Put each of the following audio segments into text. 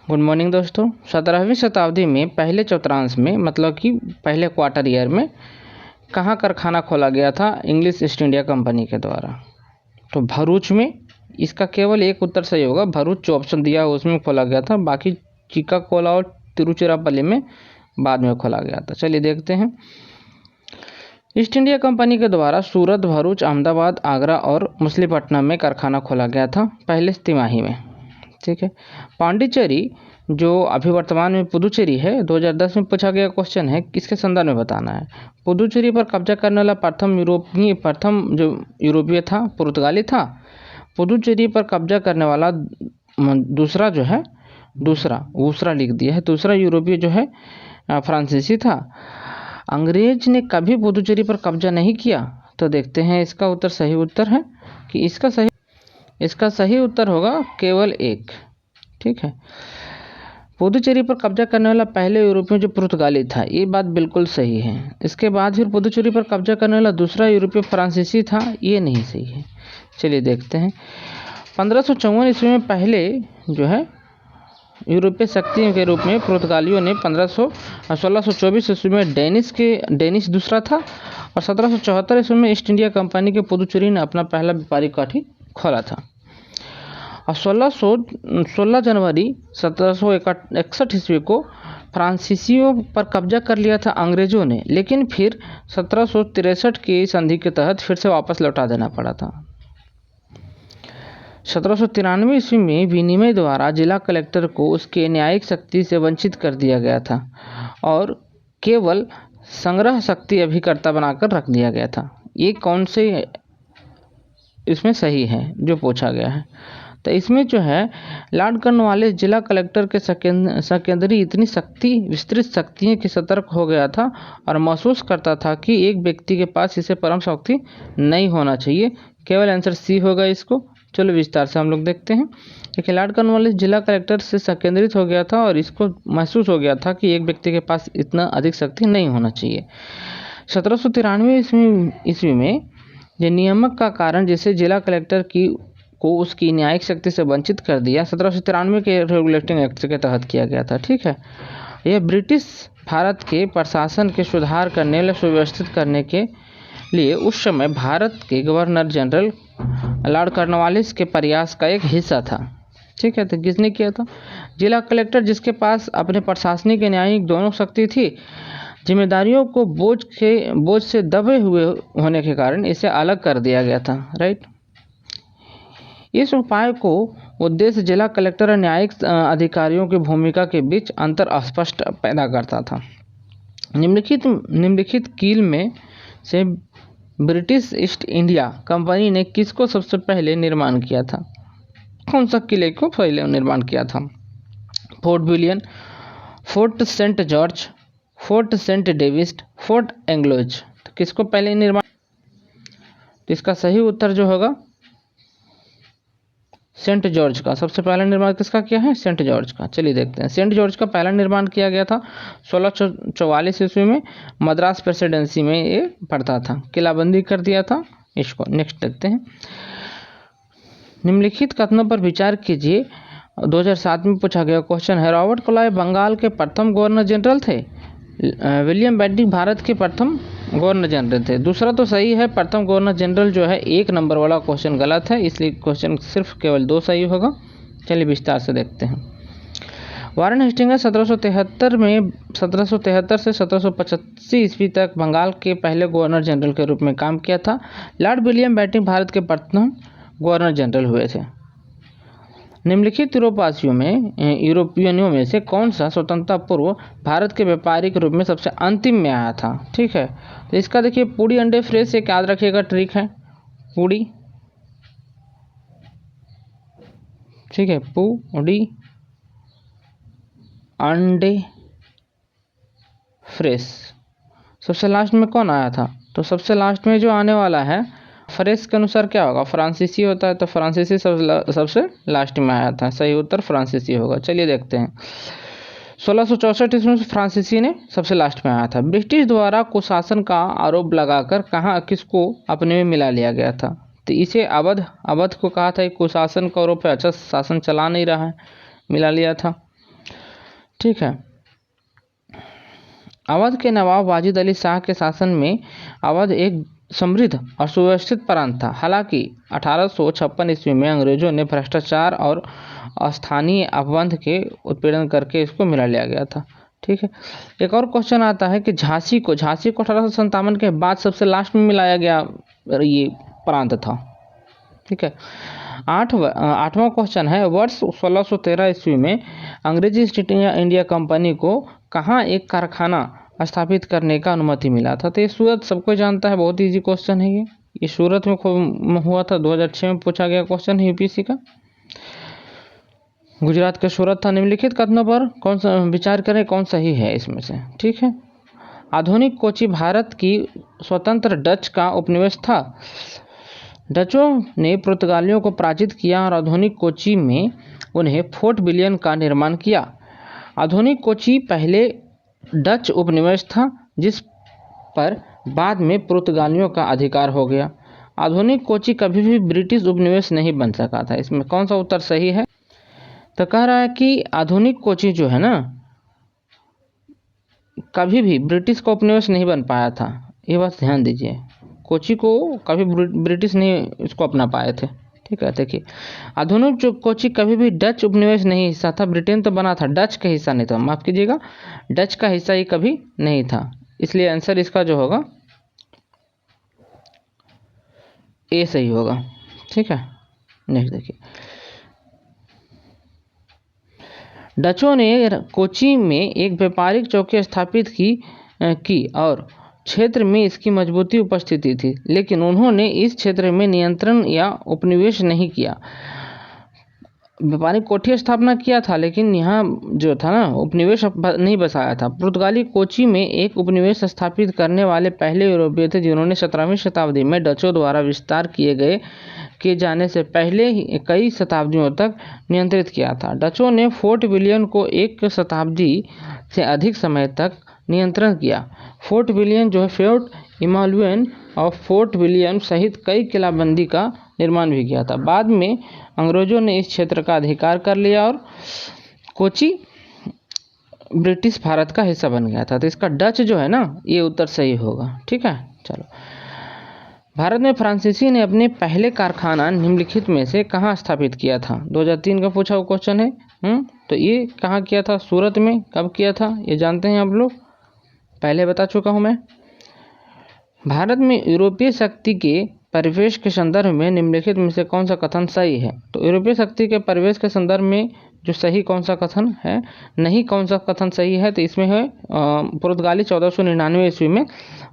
Good morning दोस्तों। 17वीं शताब्दी में पहले चौथांश में मतलब कि पहले क्वार्टर ईयर में कहाँ कारखाना खोला गया था इंग्लिश ईस्ट इंडिया कंपनी के द्वारा? तो भरूच में। इसका केवल एक उत्तर सही होगा। भरूच जो ऑप्शन दिया है उसमें खोला गया था, बाकी चिक्काकोला और तिरुचिरापल्ली में बाद में खोला गया था। चलिए देखते हैं। ईस्ट इंडिया कंपनी के द्वारा सूरत, भरूच, अहमदाबाद, आगरा और मछलीपट्टनम में कारखाना खोला गया था पहले तिमाही में। ठीक है। पांडिचेरी जो अभी वर्तमान में पुदुचेरी है, 2010 में पूछा गया क्वेश्चन है, किसके संदर्भ में बताना है। पुदुचेरी पर कब्जा करने वाला प्रथम जो यूरोपीय था पुर्तगाली था। पुदुचेरी पर कब्जा करने वाला दूसरा लिख दिया है, दूसरा यूरोपीय जो है फ्रांसीसी था। अंग्रेज ने कभी पुदुचेरी पर कब्जा नहीं किया। तो देखते हैं इसका उत्तर सही उत्तर है कि इसका सही उत्तर होगा केवल एक। ठीक है। पुदुचेरी पर कब्जा करने वाला पहले यूरोपीय जो पुर्तगाली था, ये बात बिल्कुल सही है। इसके बाद फिर पुदुचेरी पर कब्जा करने वाला दूसरा यूरोपीय फ्रांसीसी था, ये नहीं सही है। चलिए देखते हैं। 1554 ईस्वी में पहले जो है यूरोपीय शक्ति के रूप में पुर्तगालियों ने 1624 ईस्वी में डेनिश दूसरा था और 1774 ईस्वी में ईस्ट इंडिया कंपनी के पुदुचेरी ने अपना पहला व्यापारिक घाटी खोला था। और 16 जनवरी 1761 ईस्वी को फ्रांसीसियों पर कब्जा कर लिया था अंग्रेजों ने, लेकिन फिर 1763 की संधि के तहत फिर से वापस लौटा देना पड़ा था। 1793 ईस्वी में विनिमय द्वारा जिला कलेक्टर को उसके न्यायिक शक्ति से वंचित कर दिया गया था और केवल संग्रह शक्ति अभिकर्ता बनाकर रख दिया गया था। ये कौन से इसमें सही है जो पूछा गया है? तो इसमें जो है लॉर्ड कॉर्नवालिस जिला कलेक्टर के संकेंद्री इतनी विस्तृत शक्तियों की सतर्क हो गया था और महसूस करता था कि एक व्यक्ति के पास इसे परम शक्ति नहीं होना चाहिए। केवल आंसर सी होगा इसको। चलो विस्तार से हम लोग देखते हैं। देखिए, लॉर्ड कॉर्नवालिस जिला कलेक्टर से संकेंद्रित हो गया था और इसको महसूस हो गया था कि एक व्यक्ति के पास इतना अधिक शक्ति नहीं होना चाहिए। 1793 ईस्वी में यह नियामक का कारण जिसे जिला कलेक्टर को उसकी न्यायिक शक्ति से वंचित कर दिया 1793 के रेगुलेटिंग एक्ट के तहत किया गया था। ठीक है। यह ब्रिटिश भारत के प्रशासन के सुधार करने या सुव्यवस्थित करने के लिए उस समय भारत के गवर्नर जनरल लॉर्ड कॉर्नवालिस के प्रयास का एक हिस्सा था। ठीक है। तो किसने किया था? जिला कलेक्टर, जिसके पास अपने प्रशासनिक और न्यायिक दोनों शक्ति थी। जिम्मेदारियों को बोझ से दबे हुए होने के कारण इसे अलग कर दिया गया था। राइट। इस उपाय को उद्देश्य जिला कलेक्टर और न्यायिक अधिकारियों की भूमिका के बीच अंतर अस्पष्ट पैदा करता था। निम्नलिखित कील में से ब्रिटिश ईस्ट इंडिया कंपनी ने किसको सबसे पहले निर्माण किया था? कौन सा किले को पहले निर्माण किया था? Fort William, Fort Saint George, Fort Saint David, Fort Angelos. तो किसको पहले निर्माण? तो इसका सही उत्तर जो होगा सेंट जॉर्ज का। सबसे पहला निर्माण किसका किया है? सेंट जॉर्ज का। चलिए देखते हैं। सेंट जॉर्ज का पहला निर्माण किया गया था 1644 ईस्वी में। मद्रास प्रेसिडेंसी में ये पड़ता था। किलाबंदी कर दिया था इसको। नेक्स्ट देखते हैं। निम्नलिखित कथनों पर विचार कीजिए। 2007 में पूछा गया क्वेश्चन है। रॉबर्ट क्लाइव बंगाल के प्रथम गवर्नर जनरल थे। विलियम बेंटिक भारत के प्रथम गवर्नर जनरल थे। दूसरा तो सही है, प्रथम गवर्नर जनरल जो है 1 नंबर वाला क्वेश्चन गलत है, इसलिए क्वेश्चन सिर्फ केवल 2 सही होगा। चलिए विस्तार से देखते हैं। वारेन हेस्टिंग्स 1773 से 1785 ईस्वी तक बंगाल के पहले गवर्नर जनरल के रूप में काम किया था। लॉर्ड विलियम बेंटिक भारत के प्रथम गवर्नर जनरल हुए थे। निम्नलिखित यूरोपियनों में से कौन सा स्वतंत्रता पूर्व भारत के व्यापारिक रूप में सबसे अंतिम में आया था? ठीक है। तो इसका देखिए, पूड़ी अंडे फ्रेश एक याद रखिएगा ट्रिक है। पूड़ी, ठीक है, पूड़ी अंडे फ्रेश। सबसे लास्ट में कौन आया था? तो सबसे लास्ट में जो आने वाला है फ्रेश के अनुसार क्या होगा? फ्रांसीसी होता है, तो फ्रांसीसी सबसे लास्ट में आया था। सही उत्तर फ्रांसीसी होगा। चलिए देखते हैं। 1664 ईस्वी में फ्रांसीसी ने सबसे लास्ट में आया था। ब्रिटिश द्वारा कुशासन का आरोप लगाकर किसको अपने में मिला लिया गया था? तो इसे अवध को कहा था कुशासन का आरोप है, अच्छा शासन चला नहीं रहा है, मिला लिया था। ठीक है। अवध के नवाब वाजिद अली शाह के शासन में अवध एक समृद्ध और सुव्यवस्थित प्रांत था। हालांकि 1856 ईस्वी में अंग्रेजों ने भ्रष्टाचार और स्थानीय अपवंध के उत्पीड़न करके इसको मिला लिया गया था। ठीक है। एक और क्वेश्चन आता है कि झांसी को 1857 के बाद सबसे लास्ट में मिलाया गया ये प्रांत था। ठीक है। आठवां क्वेश्चन है, वर्ष 1613 ईस्वी में अंग्रेजी ईस्ट इंडिया कंपनी को कहाँ एक कारखाना स्थापित करने का अनुमति मिला था? तो ये सूरत सबको जानता है, बहुत इजी क्वेश्चन है ये सूरत में हुआ था। 2006 में पूछा गया क्वेश्चन है यूपीएससी का। गुजरात के सूरत था। निम्नलिखित कथनों पर कौन सा विचार करें, कौन सही है इसमें से? ठीक है। आधुनिक कोची भारत की स्वतंत्र डच का उपनिवेश था। डचों ने पुर्तगालियों को पराजित किया और आधुनिक कोची में उन्हें फोर्ट विलियम का निर्माण किया। आधुनिक कोची पहले डच उपनिवेश था जिस पर बाद में पुर्तगालियों का अधिकार हो गया। आधुनिक कोची कभी भी ब्रिटिश उपनिवेश नहीं बन सका था। इसमें कौन सा उत्तर सही है? तो कह रहा है कि आधुनिक कोची जो है ना, कभी भी ब्रिटिश का उपनिवेश नहीं बन पाया था। ये बात ध्यान दीजिए, कोची को कभी ब्रिटिश नहीं इसको अपना पाए थे। ठीक है। देखिए, आधुनिक जो कोची कभी भी डच उपनिवेश नहीं हिस्सा था। ब्रिटेन तो बना था, डच का हिस्सा नहीं था। माफ कीजिएगा, डच का हिस्सा ही कभी नहीं था। इसलिए आंसर इसका जो होगा ए सही होगा। ठीक है। नेक्स्ट देखिए, डचों ने कोची में एक व्यापारिक चौकी स्थापित की और क्षेत्र में इसकी मजबूती उपस्थिति थी, लेकिन उन्होंने इस क्षेत्र में नियंत्रण या उपनिवेश नहीं किया। व्यापारिक कोठी स्थापना किया था, लेकिन यहाँ जो था ना, उपनिवेश नहीं बसाया था। पुर्तगाली कोची में एक उपनिवेश स्थापित करने वाले पहले यूरोपीय थे जिन्होंने 17वीं शताब्दी में डचों द्वारा विस्तार किए जाने से पहले ही कई शताब्दियों तक नियंत्रित किया था। डचों ने फोर्ट विलियम को एक शताब्दी से अधिक समय तक नियंत्रण किया। फोर्ट विलियम जो है, फोर्ट इमानुएल और फोर्ट विलियम सहित कई किलाबंदी का निर्माण भी किया था। बाद में अंग्रेजों ने इस क्षेत्र का अधिकार कर लिया और कोची ब्रिटिश भारत का हिस्सा बन गया था। तो इसका डच जो है ना, ये उत्तर सही होगा। ठीक है। चलो, भारत में फ्रांसीसी ने अपने पहले कारखाना निम्नलिखित में से कहाँ स्थापित किया था? 2003 का पूछा हुआ क्वेश्चन है। तो ये कहाँ किया था? सूरत में। कब किया था ये जानते हैं आप लोग, पहले बता चुका हूँ मैं। भारत में यूरोपीय शक्ति के परिवेश के संदर्भ में निम्नलिखित में से कौन सा कथन सही है? तो यूरोपीय शक्ति के परिवेश के संदर्भ में जो सही कौन सा कथन है, नहीं कौन सा कथन सही है? तो इसमें है पुर्तगाली 1499 ईस्वी में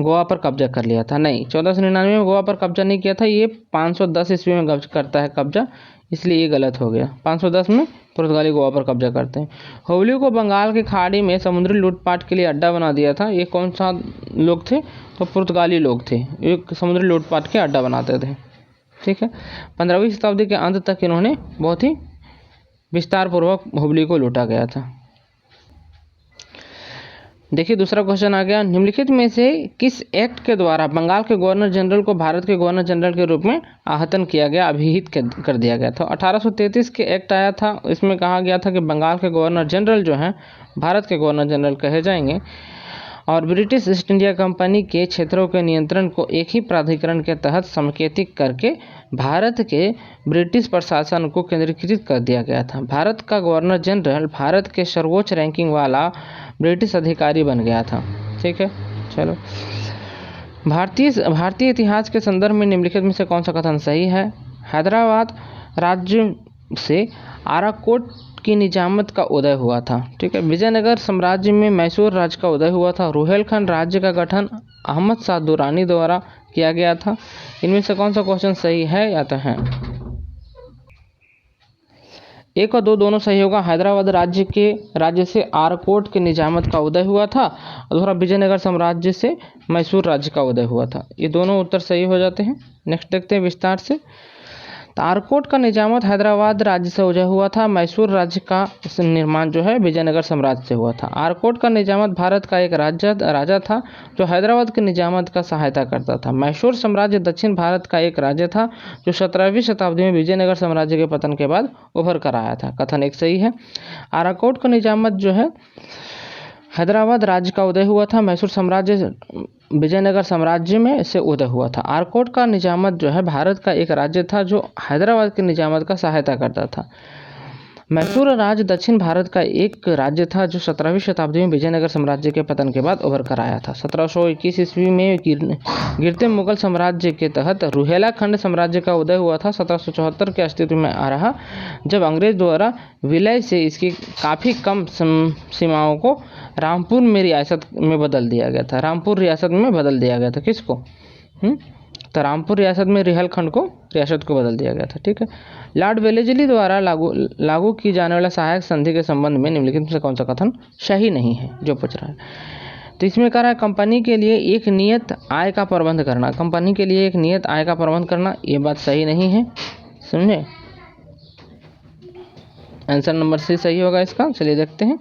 गोवा पर कब्जा कर लिया था। नहीं, 1499 में गोवा पर कब्जा नहीं किया था, ये 510 ईस्वी में करता है कब्जा, इसलिए ये गलत हो गया। 510 में पुर्तगाली गोवा पर कब्जा करते हैं। हुबली को बंगाल की खाड़ी में समुद्री लूटपाट के लिए अड्डा बना दिया था। ये कौन सा लोग थे? तो पुर्तगाली लोग थे, एक समुद्री लूटपाट के अड्डा बनाते थे। ठीक है। 15वीं शताब्दी के अंत तक इन्होंने बहुत ही विस्तार पूर्वक हुबली को लूटा गया था। देखिए, दूसरा क्वेश्चन आ गया, निम्नलिखित में से किस एक्ट के द्वारा बंगाल के गवर्नर जनरल को भारत के गवर्नर जनरल के रूप में आहतन किया गया, अभिहित कर दिया गया था? 1833 के एक्ट आया था। इसमें कहा गया था कि बंगाल के गवर्नर जनरल जो हैं भारत के गवर्नर जनरल कहे जाएंगे और ब्रिटिश ईस्ट इंडिया कंपनी के क्षेत्रों के नियंत्रण को एक ही प्राधिकरण के तहत समेकित करके भारत के ब्रिटिश प्रशासन को केंद्रीकृत कर दिया गया था। भारत का गवर्नर जनरल भारत के सर्वोच्च रैंकिंग वाला ब्रिटिश अधिकारी बन गया था। ठीक है। चलो, भारतीय इतिहास के संदर्भ में निम्नलिखित में से कौन सा कथन सही है? हैदराबाद राज्य से आराकोट की निजामत का उदय हुआ था। ठीक है। विजयनगर साम्राज्य में मैसूर राज्य का उदय हुआ था। रुहेलखंड राज्य का गठन अहमद शाह दुरानी द्वारा किया गया था। इनमें से कौन सा क्वेश्चन सही है या तो है? 1 और 2 दोनों सही होगा। हैदराबाद राज्य से आराकोट के निजामत का उदय हुआ था और दूसरा विजयनगर साम्राज्य से मैसूर राज्य का उदय हुआ था। ये दोनों उत्तर सही हो जाते हैं। नेक्स्ट देखते हैं विस्तार से। तो आरकोट का निजामत हैदराबाद राज्य से उदय हुआ था। मैसूर राज्य का निर्माण जो है विजयनगर साम्राज्य से हुआ था। आरकोट का निजामत भारत का एक राजा था जो हैदराबाद के निजामत का सहायता करता था। मैसूर साम्राज्य दक्षिण भारत का एक राज्य था जो 17वीं शताब्दी में विजयनगर साम्राज्य के पतन के बाद उभर कर आया था। कथन एक सही है। आरकोट का निजामत जो है हैदराबाद राज्य का उदय हुआ था। मैसूर साम्राज्य विजयनगर साम्राज्य में से उदय हुआ था। आरकोट का निजामत जो है भारत का एक राज्य था जो हैदराबाद के निजामत का सहायता करता था। मैसूर राज्य दक्षिण भारत का एक राज्य था जो 17वीं शताब्दी में विजयनगर साम्राज्य के पतन के बाद उभर कर आया था। 1721 ईस्वी में गिरते मुगल साम्राज्य के तहत रुहेलाखंड साम्राज्य का उदय हुआ था। 1774 के अस्तित्व में आ रहा जब अंग्रेज द्वारा विलय से इसकी काफ़ी कम सीमाओं को रामपुर में रियासत में बदल दिया गया था। रामपुर रियासत में बदल दिया गया था किसको? तो रामपुर रियासत में रिहलखंड को रियासत को बदल दिया गया था। ठीक है। लॉर्ड वेलेस्ली द्वारा लागू की जाने वाला सहायक संधि के संबंध में निम्नलिखित में से कौन सा कथन सही नहीं है जो पूछ रहा है? तो इसमें कह रहा है कंपनी के लिए एक नियत आय का प्रबंध करना। कंपनी के लिए एक नियत आय का प्रबंध करना, ये बात सही नहीं है। समझे? आंसर नंबर सी सही होगा इसका। चलिए देखते हैं।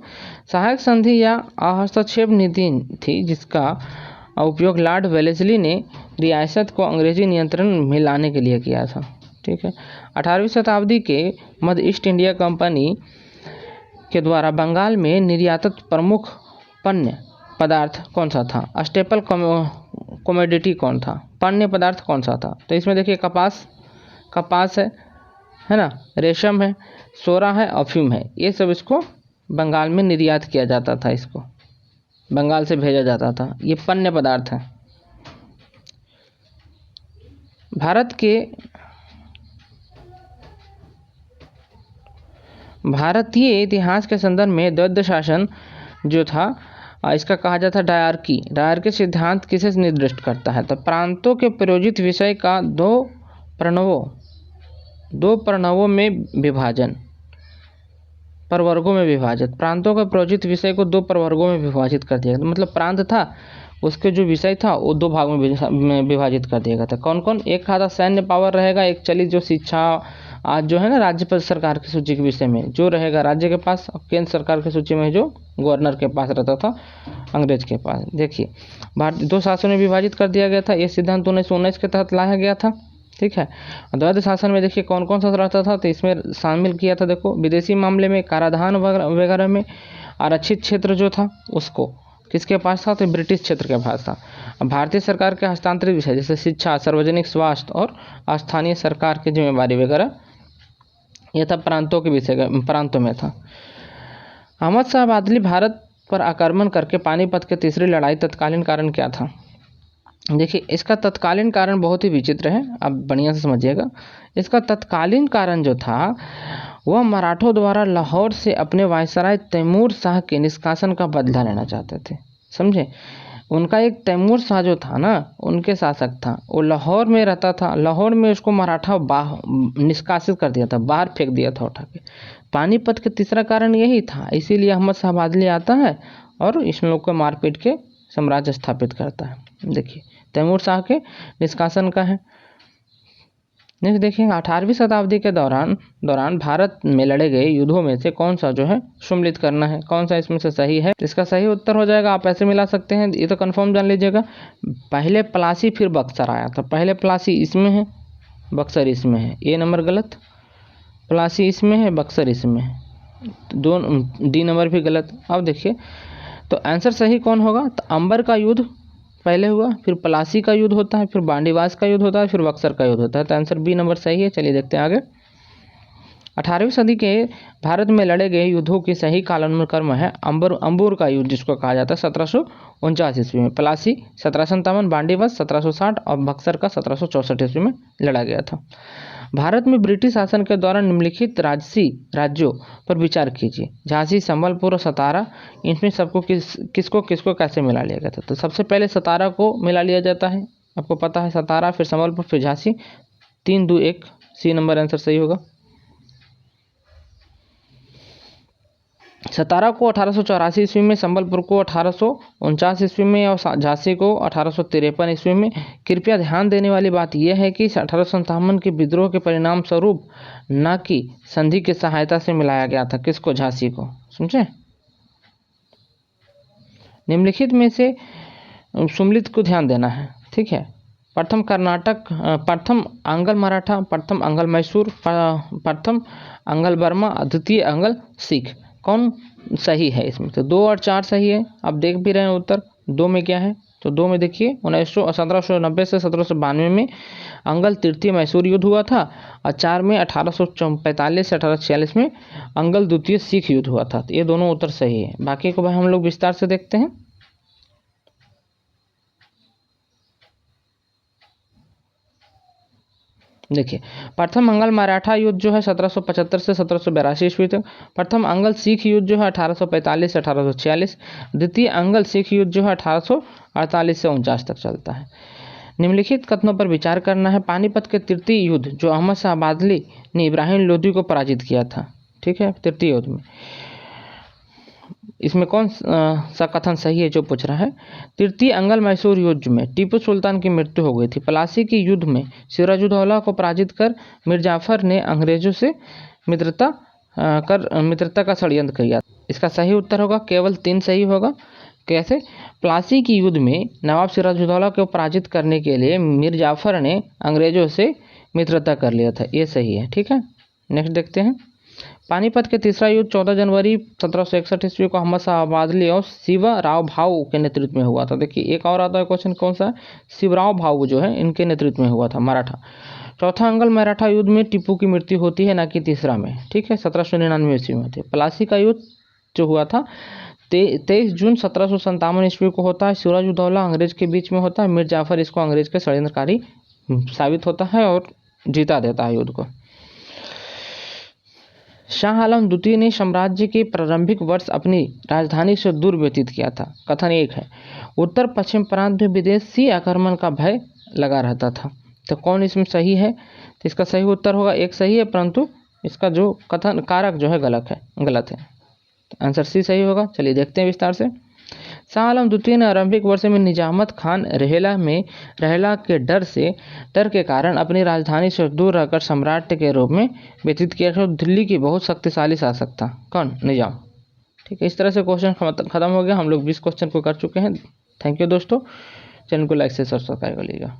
सहायक संधि या हस्तक्षेप नीति थी जिसका उपयोग लॉर्ड वेलेस्ली ने रियासत को अंग्रेजी नियंत्रण में लाने के लिए किया था। ठीक है। 18वीं शताब्दी के मध्य ईस्ट इंडिया कंपनी के द्वारा बंगाल में निर्यातित प्रमुख पण्य पदार्थ कौन सा था? स्टेपल कमोडिटी कौन था? पण्य पदार्थ कौन सा था? तो इसमें देखिए कपास है ना, रेशम है, सोरा है, अफीम है। ये सब इसको बंगाल में निर्यात किया जाता था, इसको बंगाल से भेजा जाता था। ये पण्य पदार्थ है। भारतीय इतिहास के संदर्भ में द्वैध शासन जो था इसका कहा जाता है डायरकी सिद्धांत किसे निर्दिष्ट करता है? तो प्रांतों के प्रयोजित विषय का दो प्रवर्गों में विभाजन। प्रांतों के प्रयोजित विषय को दो प्रवर्गों में विभाजित कर दिया गया। मतलब प्रांत था, उसके जो विषय था वो दो भागों में विभाजित कर दिया गया था। कौन कौन? एक खाता सैन्य पावर रहेगा, एक चलित जो शिक्षा आज जो है ना राज्य सरकार की सूची के विषय में जो रहेगा राज्य के पास, केंद्र सरकार की सूची में जो गवर्नर के पास रहता था, अंग्रेज के पास। देखिए भारतीय दो शासनों में विभाजित कर दिया गया था। ये सिद्धांत 1919 के तहत लाया गया था। ठीक है। द्वैध शासन में देखिए कौन कौन सा रहता था, तो इसमें शामिल किया था देखो विदेशी मामले में, कराधान वगैरह में आरक्षित क्षेत्र जो था उसको किसके पास था? तो ब्रिटिश क्षेत्र के पास था। भारतीय सरकार के हस्तांतरित विषय जैसे शिक्षा, सार्वजनिक स्वास्थ्य और स्थानीय सरकार की जिम्मेवारी वगैरह यह था प्रांतों में था। अहमद शाह अब्दाली भारत पर आक्रमण करके पानीपत के तीसरी लड़ाई तत्कालीन कारण क्या था? देखिए इसका तत्कालीन कारण बहुत ही विचित्र है, आप बढ़िया से समझिएगा। इसका तत्कालीन कारण जो था वह मराठों द्वारा लाहौर से अपने वायसराय तैमूर शाह के निष्कासन का बदला लेना चाहते थे। समझे? उनका एक तैमूर शाह जो था ना, उनके शासक था, वो लाहौर में रहता था। लाहौर में उसको मराठा निष्कासित कर दिया था, बाहर फेंक दिया था उठा के। पानीपत के तीसरा कारण यही था, इसीलिए अहमद शाह अब्दाली आता है और इन लोग को मारपीट के साम्राज्य स्थापित करता है। देखिए तैमूर शाह के निष्कासन का है। नेक्स्ट देखेंगे 18वीं शताब्दी के दौरान भारत में लड़े गए युद्धों में से कौन सा जो है सम्मिलित करना है, कौन सा इसमें से सही है? इसका सही उत्तर हो जाएगा, आप ऐसे मिला सकते हैं, ये तो कंफर्म जान लीजिएगा। पहले प्लासी फिर बक्सर आया था। पहले प्लासी इसमें है, बक्सर इसमें है, ये नंबर गलत। प्लासी इसमें है, बक्सर इसमें है, दोनों डी नंबर भी गलत। अब देखिए तो आंसर सही कौन होगा? तो अंबर का युद्ध पहले हुआ, फिर प्लासी का युद्ध होता है, फिर बांडीवास का युद्ध होता है, फिर बक्सर का युद्ध होता है। तो आंसर बी नंबर सही है। चलिए देखते हैं आगे। 18वीं सदी के भारत में लड़े गए युद्धों की सही कालानुक्रम है अंबुर का युद्ध जिसको कहा जाता है 1749 ईस्वी में, प्लासी 1757, बांडीवास 1760 और बक्सर का 1764 ईस्वी में लड़ा गया था। भारत में ब्रिटिश शासन के द्वारा निम्नलिखित राज्यों पर विचार कीजिए। झांसी, संबलपुर और सतारा, इनमें सबको किसको कैसे मिला लिया गया था? तो सबसे पहले सतारा को मिला लिया जाता है, आपको पता है, सतारा, फिर संबलपुर, फिर झांसी। 3, 2, 1 सी नंबर आंसर सही होगा। सतारा को 1884 ईस्वी में, संबलपुर को 1849 ईस्वी में और झांसी को 1853 ईस्वी में। कृपया ध्यान देने वाली बात यह है कि 1857 के विद्रोह के परिणाम स्वरूप न कि संधि की सहायता से मिलाया गया था। किसको? झांसी को। समझे? निम्नलिखित में से सुमलित को ध्यान देना है। ठीक है। प्रथम कर्नाटक, प्रथम अंगल मराठा, प्रथम अंगल मैसूर, प्रथम अंगल बर्मा, द्वितीय अंगल सिख। कौन सही है इसमें? तो 2 और 4 सही है। आप देख भी रहे हैं उत्तर। 2 में क्या है? तो 2 में देखिए 1790 से 1792 में अंगल तृतीय मैसूर युद्ध हुआ था और 4 में 1845 से 1846 में अंगल द्वितीय सिख युद्ध हुआ था। तो ये दोनों उत्तर सही है। बाकी को भाई हम लोग विस्तार से देखते हैं। देखिए, प्रथम अंगल मराठा युद्ध जो है 1775 से 1782 ईस्वी तक। प्रथम अंगल सिख युद्ध जो है 1845 से 1846। द्वितीय अंगल सिख युद्ध जो है 1848 से 49 तक चलता है। निम्नलिखित कथनों पर विचार करना है। पानीपत के तृतीय युद्ध जो अहमद शाह अबादली ने इब्राहिम लोदी को पराजित किया था। ठीक है, तृतीय युद्ध में इसमें कौन सा कथन सही है जो पूछ रहा है? तृतीय अंगल मैसूर युद्ध में टीपू सुल्तान की मृत्यु हो गई थी। प्लासी के युद्ध में सिराजुद्दौला को पराजित कर मीर जाफर ने अंग्रेजों से मित्रता का षड्यंत्र किया। इसका सही उत्तर होगा केवल 3 सही होगा। कैसे? प्लासी की युद्ध में नवाब सिराजुद्दौला को पराजित करने के लिए मीर जाफर ने अंग्रेजों से मित्रता कर लिया था। ये सही है। ठीक है, नेक्स्ट देखते हैं। पानीपत के तीसरा युद्ध 14 जनवरी 1761 ईस्वी को अहमद शाह अबादली और शिवराव भाऊ के नेतृत्व में हुआ था। देखिए, एक और आता है क्वेश्चन, कौन सा है? शिवराव भाऊ जो है इनके नेतृत्व में हुआ था, मराठा। चौथा अंगल मराठा युद्ध में टीपू की मृत्यु होती है, ना कि तीसरा में। ठीक है, 1799 ईस्वी में थे। प्लासी का युद्ध जो हुआ था 23 जून 1757 ईस्वी को होता है। सिराजुद्दौला अंग्रेज के बीच में होता है। मीर जाफर इसको अंग्रेज के षड्यंत्रकारी साबित होता है और जीता देता है युद्ध को। शाह आलम द्वितीय ने साम्राज्य के प्रारंभिक वर्ष अपनी राजधानी से दूर व्यतीत किया था। कथन 1 है, उत्तर पश्चिम प्रांत में विदेशी आक्रमण का भय लगा रहता था। तो कौन इसमें सही है? तो इसका सही उत्तर होगा 1 सही है, परंतु इसका जो कथन कारक जो है गलत है। तो आंसर सी सही होगा। चलिए देखते हैं विस्तार से। शाह आलम द्वितीय ने आरंभिक वर्ष में निजामत खान रहेला के डर के कारण अपनी राजधानी से दूर रहकर सम्राट के रूप में व्यतीत किया था। दिल्ली की बहुत शक्तिशाली शासक था। कौन? निजाम। ठीक है, इस तरह से क्वेश्चन खत्म हो गया। हम लोग 20 क्वेश्चन को कर चुके हैं। थैंक यू दोस्तों। चैनल को लाइक से सब्सक्राइब कर लीजिएगा।